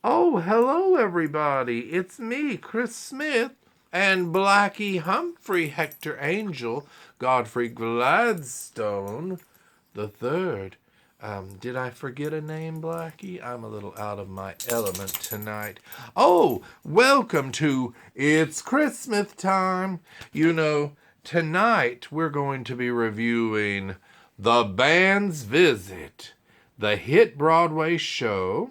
Oh, hello, everybody. It's me, Chris Smith, and Blackie Humphrey Hector Angel Godfrey Gladstone the third. Did I forget a name, Blackie? I'm a little out of my element tonight. Oh, welcome to It's Christmas Time. Tonight we're going to be reviewing The Band's Visit, the hit Broadway show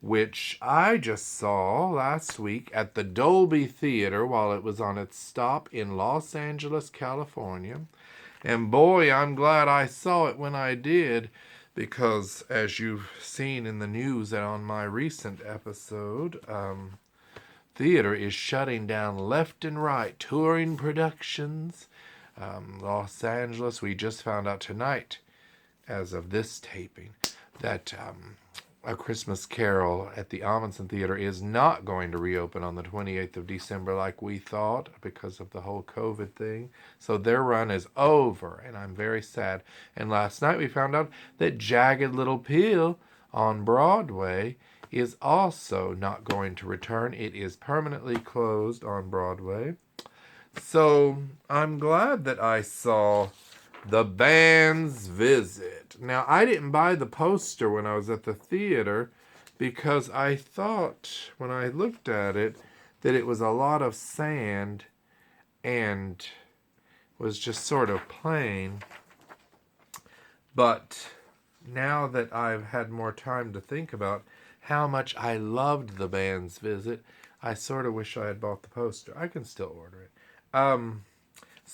which I just saw last week at the Dolby Theater while it was on its stop in Los Angeles, California. And boy, I'm glad I saw it when I did, because as you've seen in the news and on my recent episode, theater is shutting down left and right, touring productions. Los Angeles, we just found out tonight, as of this taping, that A Christmas Carol at the Amundsen Theater is not going to reopen on the 28th of December like we thought because of the whole COVID thing. So their run is over, and I'm very sad. And last night we found out that Jagged Little Pill on Broadway is also not going to return. It is permanently closed on Broadway. So I'm glad that I saw The Band's Visit. Now, I didn't buy the poster when I was at the theater because I thought, when I looked at it, that it was a lot of sand and was just sort of plain. But now that I've had more time to think about how much I loved The Band's Visit, I sort of wish I had bought the poster. I can still order it.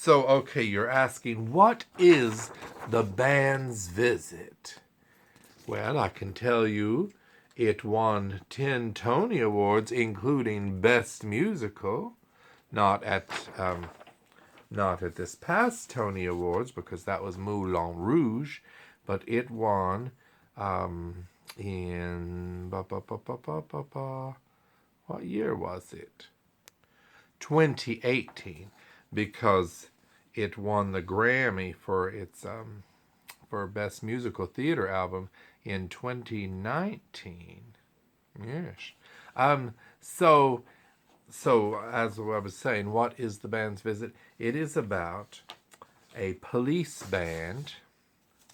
Okay, you're asking, what is The Band's Visit? Well, I can tell you it won 10 Tony Awards, including Best Musical. Not at this past Tony Awards, because that was Moulin Rouge, but it won in... What year was it? 2018. Because it won the Grammy for its for Best Musical Theater Album in 2019. Yes. So as I was saying, what is The Band's Visit? It is about a police band.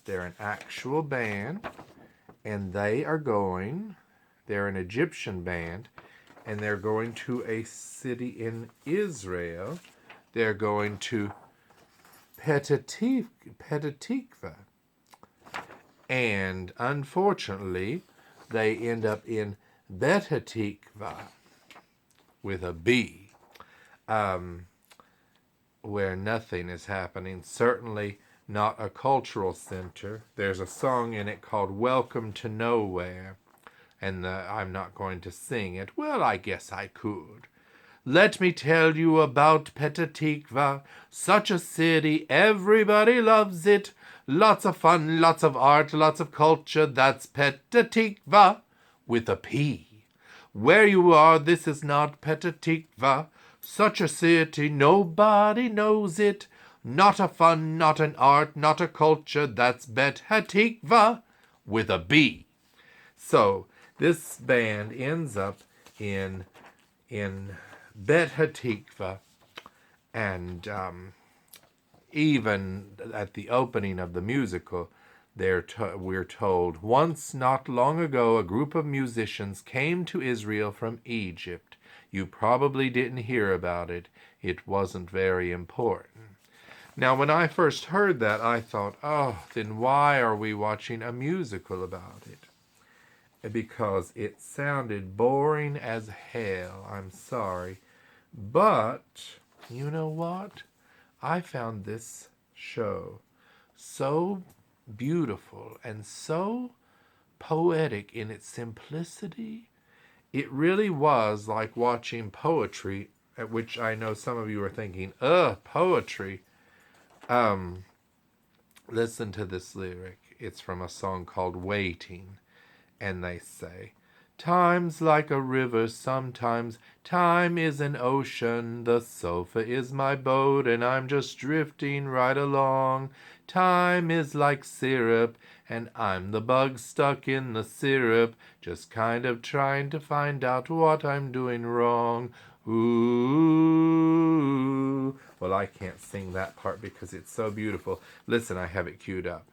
They're an actual band, and they're an Egyptian band, and they're going to a city in Israel. They're going to Petah Tikva. And unfortunately, they end up in Betah Tikva with a B, where nothing is happening. Certainly not a cultural center. There's a song in it called Welcome to Nowhere. And I'm not going to sing it. Well, I guess I could. Let me tell you about Petah Tikva, such a city, everybody loves it. Lots of fun, lots of art, lots of culture, that's Petah Tikva with a P. Where you are, this is not Petah Tikva, such a city, nobody knows it. Not a fun, not an art, not a culture, that's Petah Tikva with a B. So, this band ends up in Betah Tikva, and even at the opening of the musical, we're told, once not long ago, a group of musicians came to Israel from Egypt. You probably didn't hear about it. It wasn't very important. Now, when I first heard that, I thought, oh, then why are we watching a musical about it? Because it sounded boring as hell. I'm sorry. But, you know what? I found this show so beautiful and so poetic in its simplicity. It really was like watching poetry, at which I know some of you are thinking, poetry. Listen to this lyric. It's from a song called Waiting. And they say, time's like a river sometimes, time is an ocean, the sofa is my boat, and I'm just drifting right along. Time is like syrup, and I'm the bug stuck in the syrup, just kind of trying to find out what I'm doing wrong. Ooh. Well, I can't sing that part because it's so beautiful. Listen, I have it queued up.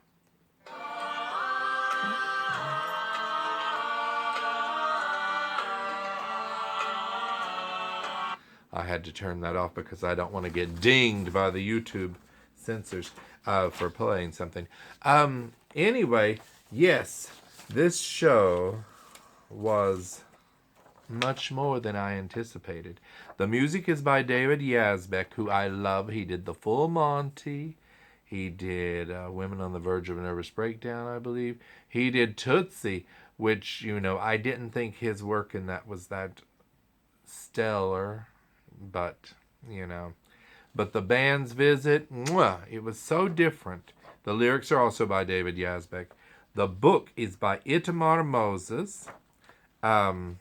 I had to turn that off because I don't want to get dinged by the YouTube censors for playing something. Anyway, yes, this show was much more than I anticipated. The music is by David Yazbek, who I love. He did The Full Monty. He did Women on the Verge of a Nervous Breakdown, I believe. He did Tootsie, which, I didn't think his work in that was that stellar, but, But The Band's Visit, mwah, it was so different. The lyrics are also by David Yazbek. The book is by Itamar Moses. And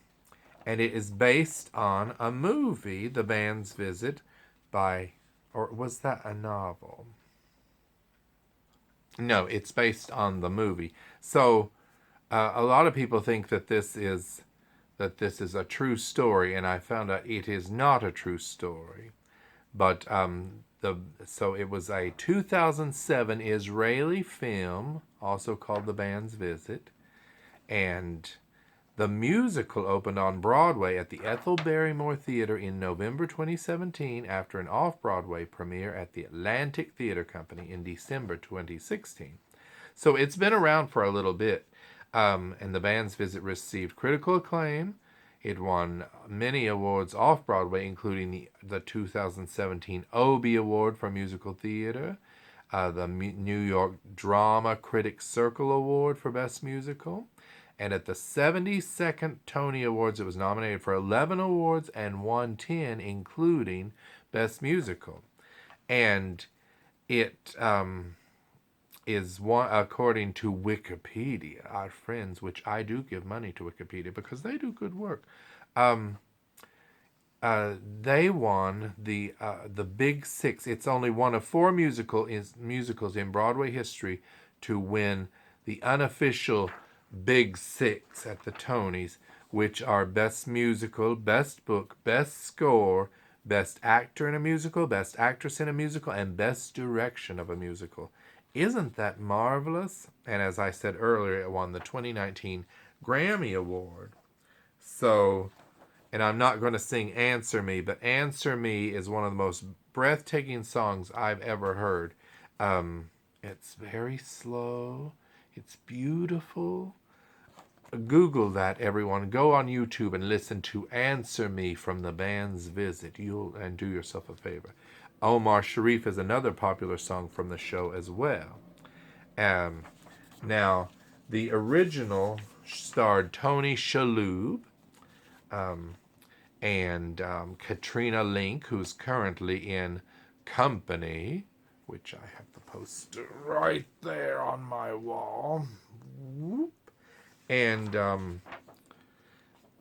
it is based on a movie, The Band's Visit, or was that a novel? No, it's based on the movie. So a lot of people think that this is a true story, and I found out it is not a true story. But so it was a 2007 Israeli film, also called The Band's Visit, and the musical opened on Broadway at the Ethel Barrymore Theater in November 2017 after an off-Broadway premiere at the Atlantic Theater Company in December 2016. So it's been around for a little bit, and The Band's Visit received critical acclaim. It won many awards off-Broadway, including the 2017 Obie Award for Musical Theater, the New York Drama Critics Circle Award for Best Musical, and at the 72nd Tony Awards, it was nominated for 11 awards and won 10, including Best Musical. And it is one, according to Wikipedia, our friends, which I do give money to Wikipedia because they do good work. They won the Big Six. It's only one of four musicals in Broadway history to win the unofficial Big Six at the Tonys, which are Best Musical, Best Book, Best Score, Best Actor in a Musical, Best Actress in a Musical, and Best Direction of a Musical. Isn't that marvelous? And as I said earlier, it won the 2019 Grammy Award. So, and I'm not going to sing Answer Me, but Answer Me is one of the most breathtaking songs I've ever heard. It's very slow. It's beautiful. Google that, everyone. Go on YouTube and listen to Answer Me from The Band's Visit. And do yourself a favor. Omar Sharif is another popular song from the show as well. Now, the original starred Tony Shalhoub and Katrina Link, who's currently in Company, which I have the poster right there on my wall. Whoop. And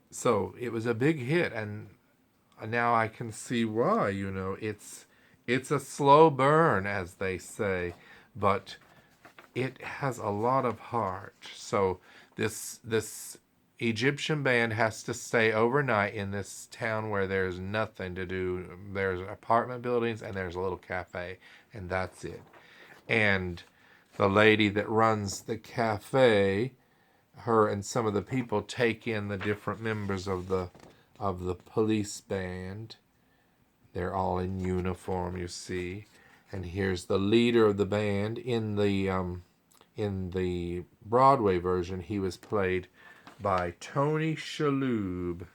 so it was a big hit, and now I can see why. It's a slow burn, as they say, but it has a lot of heart. So this Egyptian band has to stay overnight in this town where there's nothing to do. There's apartment buildings and there's a little cafe, and that's it. And the lady that runs the cafe, her and some of the people take in the different members of the police band. They're all in uniform, you see. And here's the leader of the band. In the Broadway version, he was played by Tony Shalhoub.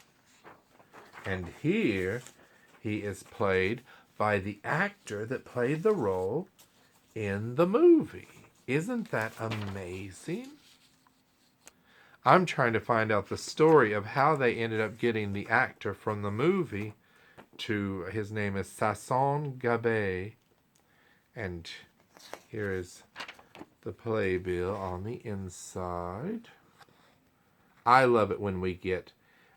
And here he is played by the actor that played the role in the movie. Isn't that amazing? I'm trying to find out the story of how they ended up getting the actor from the movie to, his name is Sasson Gabay. And here is the playbill on the inside. I love it when we get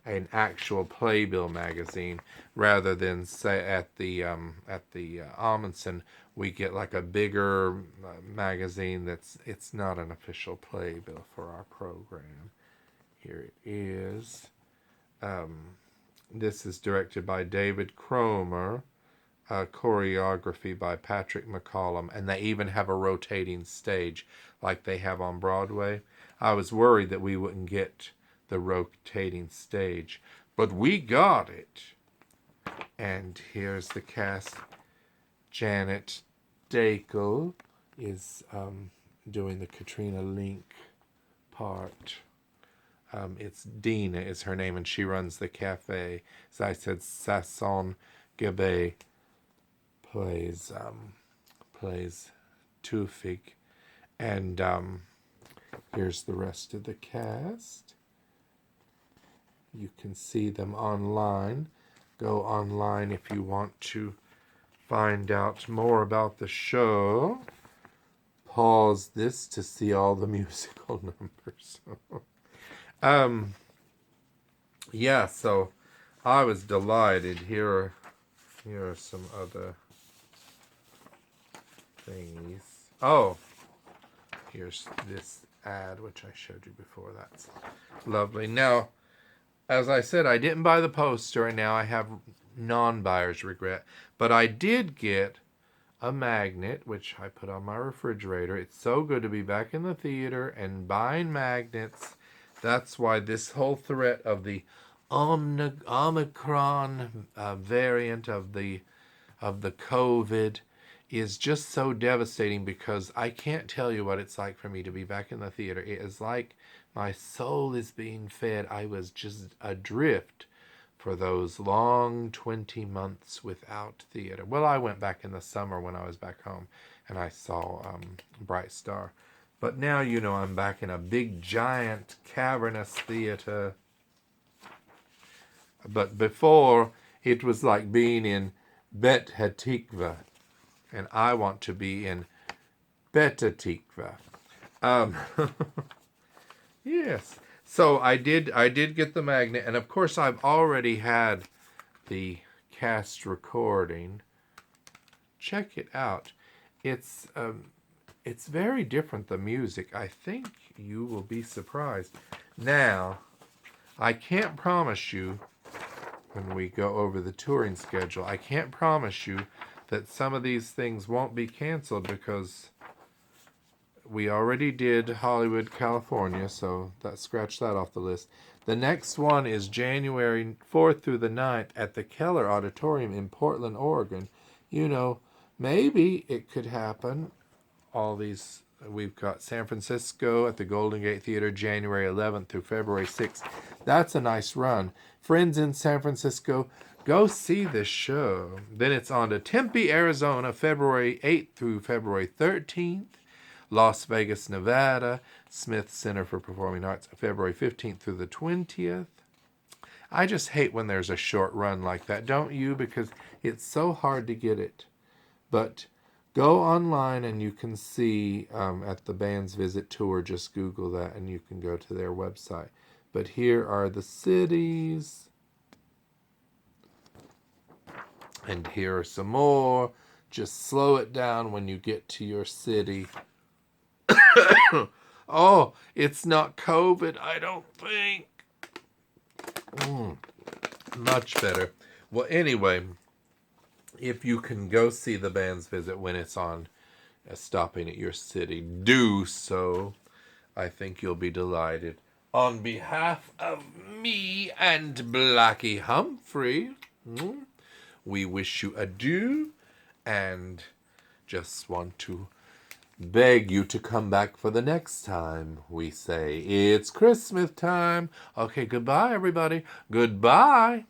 an actual Playbill magazine, rather than say at the Amundsen we get like a bigger magazine it's not an official Playbill for our program. Here it is. This is directed by David Cromer, choreography by Patrick McCollum, and they even have a rotating stage like they have on Broadway. I was worried that we wouldn't get the rotating stage, but we got it. And here's the cast. Janet Dakel is doing the Katrina Link part. It's Dina is her name, and she runs the cafe. As I said, Sasson Gabe plays Tufik, and here's the rest of the cast. You can see them online. Go online if you want to find out more about the show. Pause this to see all the musical numbers. Yeah, so I was delighted. Here are some other thingies. Oh, here's this ad, which I showed you before. That's lovely. Now, as I said, I didn't buy the poster, and now I have non-buyer's regret. But I did get a magnet, which I put on my refrigerator. It's so good to be back in the theater and buying magnets. That's why this whole threat of the Omicron variant of the COVID is just so devastating, because I can't tell you what it's like for me to be back in the theater. It is like my soul is being fed. I was just adrift for those long 20 months without theater. Well, I went back in the summer when I was back home, and I saw Bright Star. But now, I'm back in a big, giant, cavernous theater. But before, it was like being in Bet Hatikva, and I want to be in Betatikva. Yes. So I did get the magnet, and of course I've already had the cast recording. Check it out. It's very different, the music. I think you will be surprised. Now, I can't promise you, when we go over the touring schedule, I can't promise you that some of these things won't be canceled, because we already did Hollywood, California, so scratch that off the list. The next one is January 4th through the 9th at the Keller Auditorium in Portland, Oregon. Maybe it could happen. All these, we've got San Francisco at the Golden Gate Theater, January 11th through February 6th. That's a nice run. Friends in San Francisco, go see this show. Then it's on to Tempe, Arizona, February 8th through February 13th. Las Vegas, Nevada, Smith Center for Performing Arts, February 15th through the 20th. I just hate when there's a short run like that, don't you? Because it's so hard to get it. But go online and you can see at the Band's Visit Tour, just Google that and you can go to their website. But here are the cities. And here are some more. Just slow it down when you get to your city. Oh, it's not COVID, I don't think. Much better. Well, anyway, if you can go see the Band's Visit when it's on stopping at your city, do so. I think you'll be delighted. On behalf of me and Blackie Humphrey, we wish you adieu, and just want to beg you to come back for the next time we say it's Christmas time. Okay, goodbye, everybody. Goodbye.